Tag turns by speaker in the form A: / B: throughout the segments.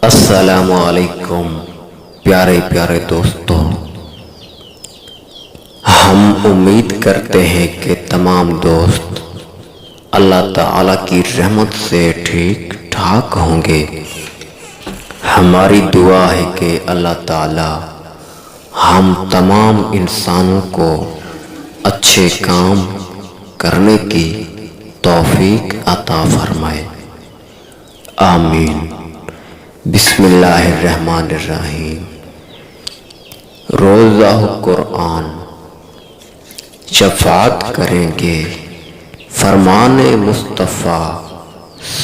A: السلام علیکم پیارے پیارے دوستوں، ہم امید کرتے ہیں کہ تمام دوست اللہ تعالیٰ کی رحمت سے ٹھیک ٹھاک ہوں گے۔ ہماری دعا ہے کہ اللہ تعالیٰ ہم تمام انسانوں کو اچھے کام کرنے کی توفیق عطا فرمائے، آمین۔ بسم اللہ الرحمن الرحیم۔ روزہ قرآن شفاعت کریں گے فرمان مصطفیٰ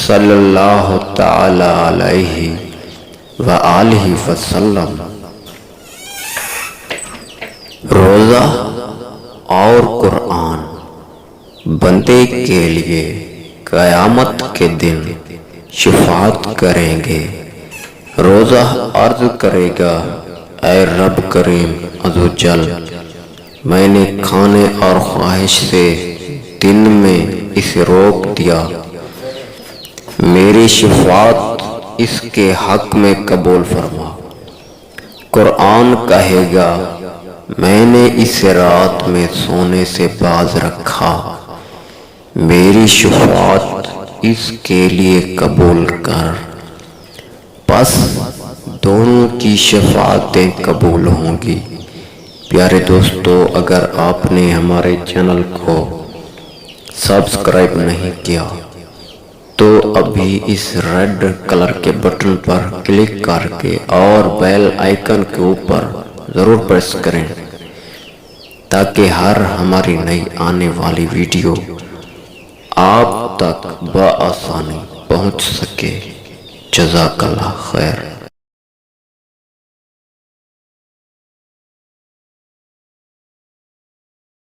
A: صلی اللہ تعالی علیہ وآلہ وسلم۔ روزہ اور قرآن بندے کے لیے قیامت کے دن شفاعت کریں گے۔ روزہ عرض کرے گا، اے رب کریم عزوجل، میں نے کھانے اور خواہش سے دن میں اسے روک دیا، میری شفاعت اس کے حق میں قبول فرما۔ قرآن کہے گا، میں نے اسے رات میں سونے سے باز رکھا، میری شفاعت اس کے لیے قبول کر۔ بس دونوں کی شفاعتیں قبول ہوں گی۔ پیارے دوستو، اگر آپ نے ہمارے چینل کو سبسکرائب نہیں کیا تو ابھی اس ریڈ کلر کے بٹن پر کلک کر کے اور بیل آئیکن کے اوپر ضرور پریس کریں تاکہ ہر ہماری نئی آنے والی ویڈیو آپ تک بآسانی پہنچ سکے۔ جزاک اللہ خیر۔